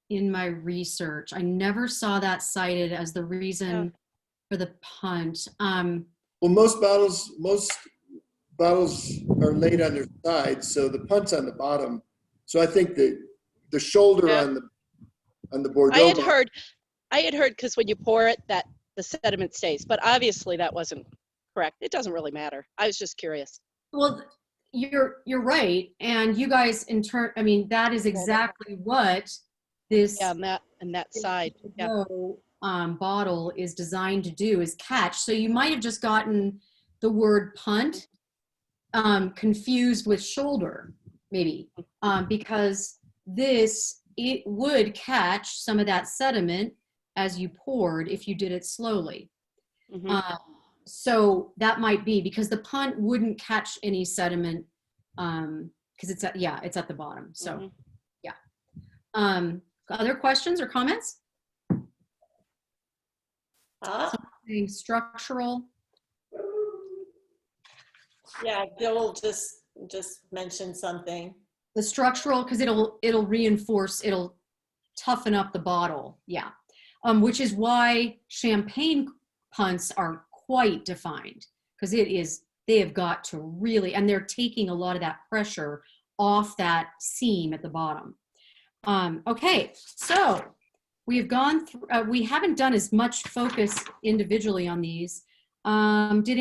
in my research. I never saw that cited as the reason for the punt. Well, most bottles are laid on their side, so the punt's on the bottom. So I think the shoulder on the Bordeaux. I had heard because when you pour it, that the sediment stays, but obviously that wasn't correct. It doesn't really matter. I was just curious. Well, you're right, and you guys in turn. I mean, that is exactly what this on that side bottle is designed to do, is catch. So you might have just gotten the word punt confused with shoulder, maybe, because it would catch some of that sediment as you poured if you did it slowly. Mm-hmm. So that might be because the punt wouldn't catch any sediment because it's at the bottom. So other questions or comments? Something structural. Yeah, Bill just mentioned something. The structural, because it'll reinforce, it'll toughen up the bottle. Yeah, which is why champagne punts are quite defined, because they have got to really, and they're taking a lot of that pressure off that seam at the bottom. Okay, so we've gone through, we haven't done as much focus individually on these. Did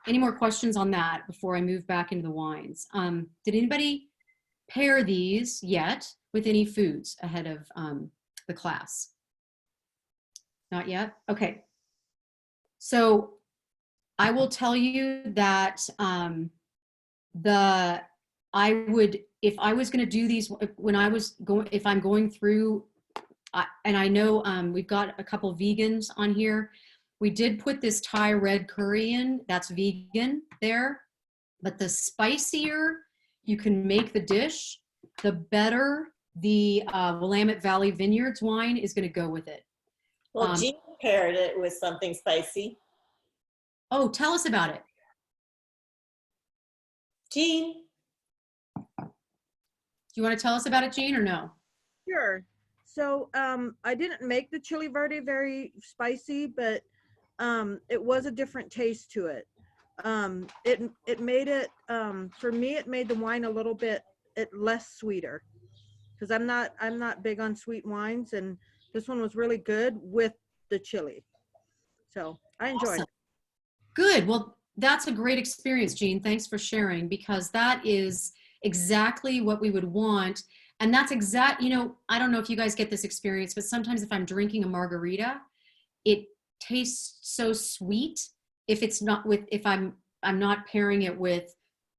any more questions on that before I move back into the wines? Did anybody pair these yet with any foods ahead of the class? Not yet? Okay. So I will tell you that if I was going to do these, if I'm going through, and I know we've got a couple vegans on here. We did put this Thai red curry in, that's vegan there, but the spicier you can make the dish, the better the Willamette Valley Vineyards wine is going to go with it. Well, Jean paired it with something spicy. Oh, tell us about it. Jean. Do you want to tell us about it, Jean, or no? Sure. So I didn't make the chili verde very spicy, but it was a different taste to it. It made it, for me, it made the wine a little bit, it less sweeter. Because I'm not big on sweet wines, and this one was really good with the chili. So I enjoyed Awesome. it. Good. Well, that's a great experience, Jean. Thanks for sharing, because that is exactly what we would want. And that's exact, I don't know if you guys get this experience, but sometimes if I'm drinking a margarita, it tastes so sweet if it's not with, if I'm not pairing it with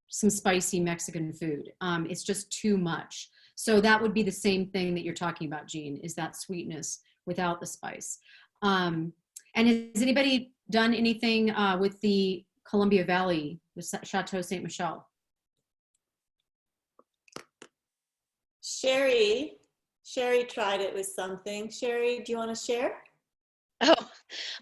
some spicy Mexican food. It's just too much. So that would be the same thing that you're talking about, Jean, is that sweetness without the spice. And has anybody done anything with the Columbia Valley, the Chateau Saint Michel? Sherry tried it with something. Sherry, do you want to share? Oh,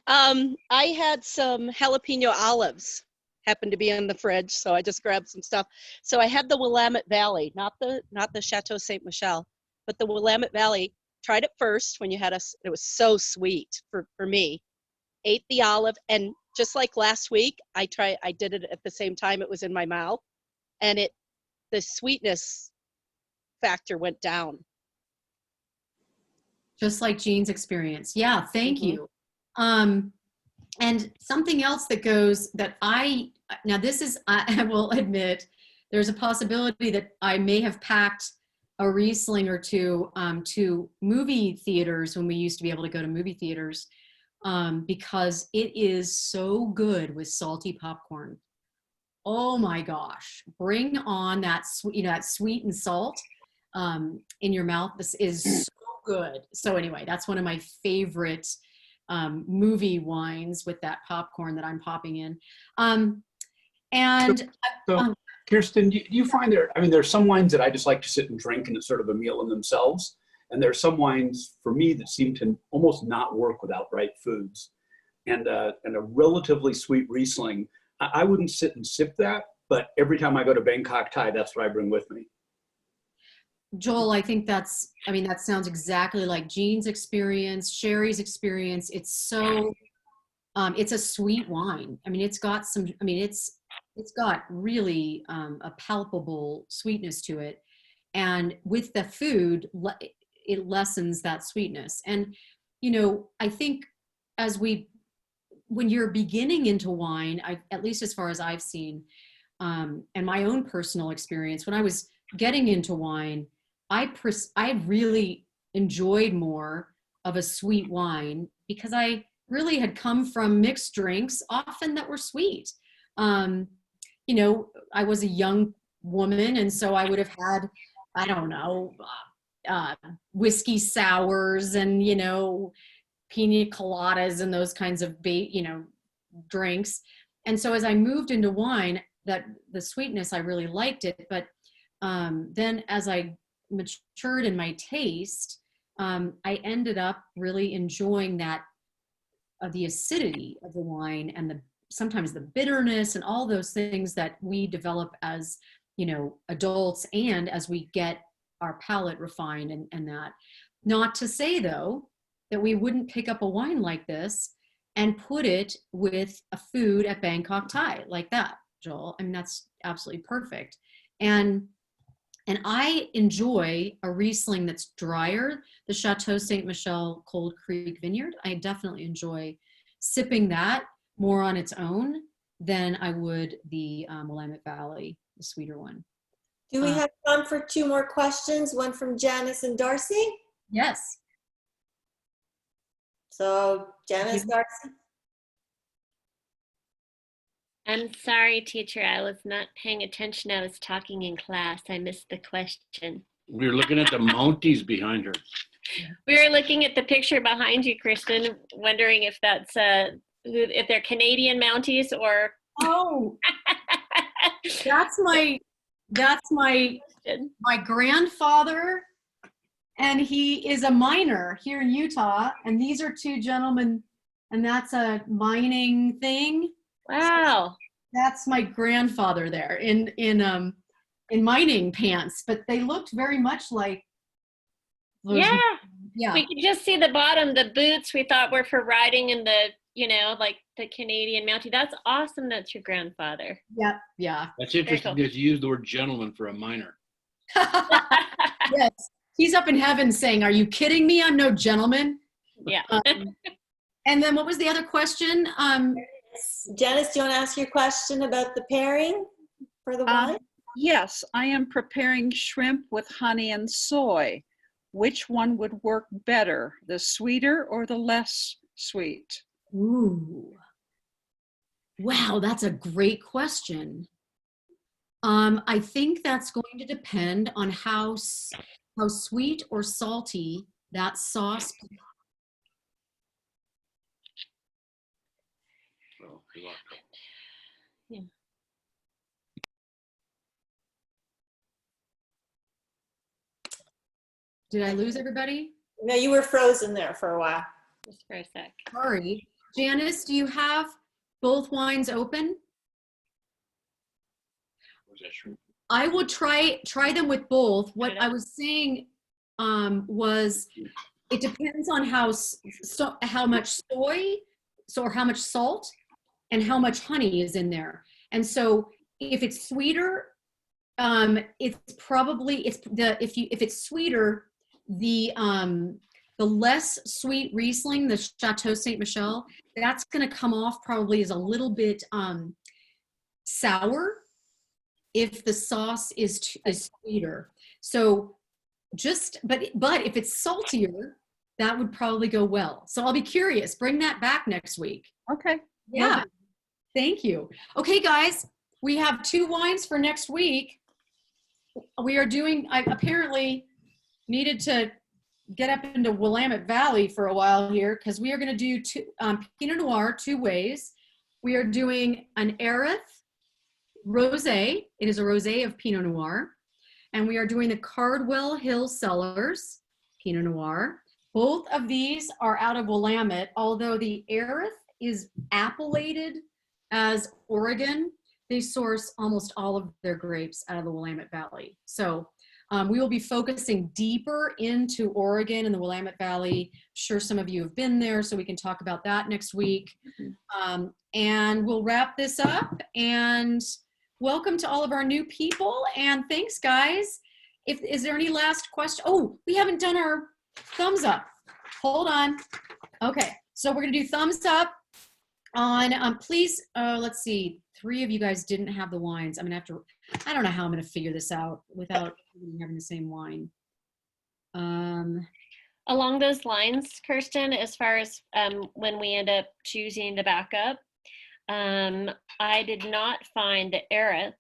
I had some jalapeno olives, happened to be in the fridge, so I just grabbed some stuff. So I had the Willamette Valley, not the Chateau Saint Michel, but the Willamette Valley. Tried it first when you had us. It was so sweet for me. Ate the olive, and just like last week, I did it at the same time it was in my mouth, and the sweetness factor went down. Just like Jean's experience. Yeah, thank you. And something else that goes that now this is, I will admit, there's a possibility that I may have packed a Riesling or two to movie theaters when we used to be able to go to movie theaters, because it is so good with salty popcorn. Oh my gosh, bring on that sweet, that sweet and salt in your mouth. This is so good. So anyway, that's one of my favorite movie wines with that popcorn that I'm popping in. So Kirsten, do you find there's some wines that I just like to sit and drink and it's sort of a meal in themselves. And there's some wines for me that seem to almost not work without right foods. And a relatively sweet Riesling, I wouldn't sit and sip that, but every time I go to Bangkok Thai, that's what I bring with me. Joel, I think that sounds exactly like Jean's experience, Sherry's experience. It's so, it's a sweet wine. It's got some, it's got really a palpable sweetness to it. And with the food, it lessens that sweetness. And, I think when you're beginning into wine, at least as far as I've seen, and my own personal experience, when I was getting into wine, I really enjoyed more of a sweet wine because I really had come from mixed drinks, often that were sweet. I was a young woman, and so I would have had, I don't know, whiskey sours and, pina coladas and those kinds of, drinks. And so as I moved into wine, that the sweetness, I really liked it. But then as I matured in my taste, I ended up really enjoying that, the acidity of the wine and sometimes the bitterness and all those things that we develop as, adults and as we get our palate refined and that. Not to say though, that we wouldn't pick up a wine like this and put it with a food at Bangkok Thai like that, Joel. That's absolutely perfect. And I enjoy a Riesling that's drier, the Chateau Saint Michel Cold Creek Vineyard. I definitely enjoy sipping that more on its own than I would the Willamette Valley, the sweeter one. Do we have time for 2 more questions? One from Janice and Darcy? Yes. So Janice, Darcy? I'm sorry, teacher. I was not paying attention. I was talking in class. I missed the question. We were looking at the Mounties behind her. We were looking at the picture behind you, Kristen, wondering if that's if they're Canadian Mounties or. Oh, that's my grandfather, and he is a miner here in Utah. And these are 2 gentlemen, and that's a mining thing. Wow. That's my grandfather there in mining pants, but they looked very much like those. Yeah. We could just see the bottom, the boots we thought were for riding in the, like the Canadian Mountie. That's awesome. That's your grandfather. Yep. Yeah. That's interesting that you used the word gentleman for a miner. Yes, he's up in heaven saying, "Are you kidding me? I'm no gentleman." Yeah. And then what was the other question? Janice, do you want to ask your question about the pairing for the wine? Yes, I am preparing shrimp with honey and soy. Which one would work better, the sweeter or the less sweet? Ooh. Wow, that's a great question. I think that's going to depend on how sweet or salty that sauce. Yeah. Did I lose everybody? No, you were frozen there for a while. Just for a sec. Sorry. Janice, do you have both wines open? I would try them with both. What I was saying was it depends on how much soy, or how much salt, and how much honey is in there. And so if it's sweeter, if it's sweeter, the less sweet Riesling, the Chateau Saint Michel, that's going to come off probably as a little bit sour if the sauce is sweeter. So but if it's saltier, that would probably go well. So I'll be curious. Bring that back next week. Okay. Yeah. Thank you. Okay, guys, we have 2 wines for next week. We are doing, I apparently needed to get up into Willamette Valley for a while here because we are going to do Pinot Noir 2 ways. We are doing an Areth Rosé. It is a rosé of Pinot Noir. And we are doing the Cardwell Hill Cellars Pinot Noir. Both of these are out of Willamette, although the Areth is appellated as Oregon. They source almost all of their grapes out of the Willamette Valley. So we will be focusing deeper into Oregon and the Willamette Valley. I'm sure some of you have been there, so we can talk about that next week. And we'll wrap this up. And welcome to all of our new people. And thanks, guys. Is there any last question? Oh, we haven't done our thumbs up. Hold on. Okay, so we're going to do thumbs up on, please, let's see. 3 of you guys didn't have the wines. I'm going to have to, I don't know how I'm going to figure this out without having the same wine. Along those lines, Kirsten, as far as when we end up choosing the backup, I did not find the Areth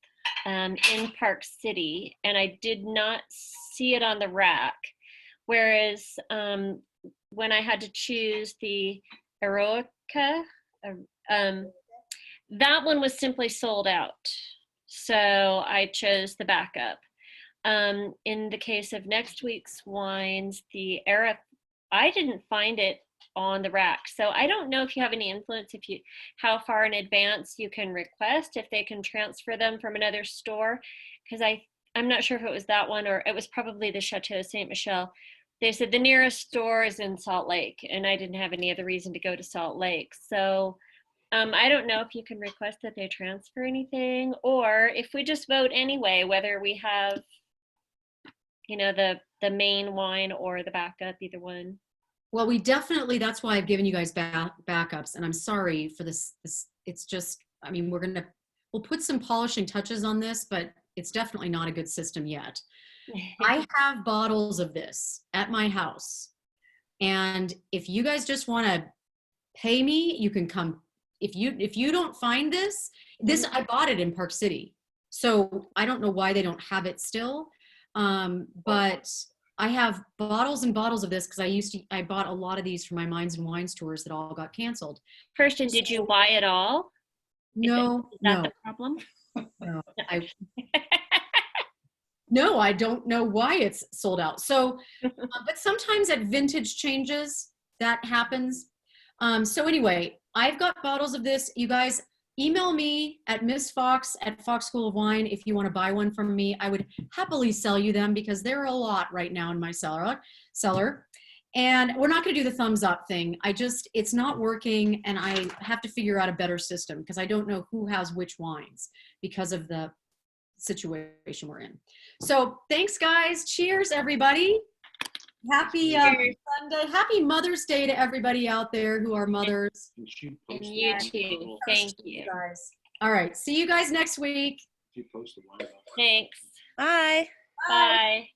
in Park City, and I did not see it on the rack. Whereas when I had to choose the Eroica, that one was simply sold out. So I chose the backup. In the case of next week's wines, the Areth, I didn't find it on the rack. So I don't know if you have any influence, how far in advance you can request, if they can transfer them from another store. Because I'm not sure if it was that one or it was probably the Chateau Saint Michel. They said the nearest store is in Salt Lake, and I didn't have any other reason to go to Salt Lake. So I don't know if you can request that they transfer anything, or if we just vote anyway, whether we have, the main wine or the backup, either one. Well, we definitely, that's why I've given you guys backups, and I'm sorry for this. It's just, I mean, we'll put some polishing touches on this, but it's definitely not a good system yet. I have bottles of this at my house, and if you guys just want to pay me, you can come. If you don't find this, I bought it in Park City, so I don't know why they don't have it still. But I have bottles and bottles of this because I bought a lot of these for my Minds and Wines tours that all got canceled. Kirsten, did you buy it all? No, Is that the problem? No, no, I don't know why it's sold out. So, but sometimes at vintage changes, that happens. So anyway, I've got bottles of this. You guys email me at Miss Fox at Fox School of Wine if you want to buy one from me. I would happily sell you them because there are a lot right now in my cellar. And we're not going to do the thumbs up thing. It's not working, and I have to figure out a better system because I don't know who has which wines because of the situation we're in. So thanks, guys. Cheers, everybody. Happy Cheers. Sunday. Happy Mother's Day to everybody out there who are mothers. And you too. Thank you. Guys. All right. See you guys next week. Thanks. Bye. Bye.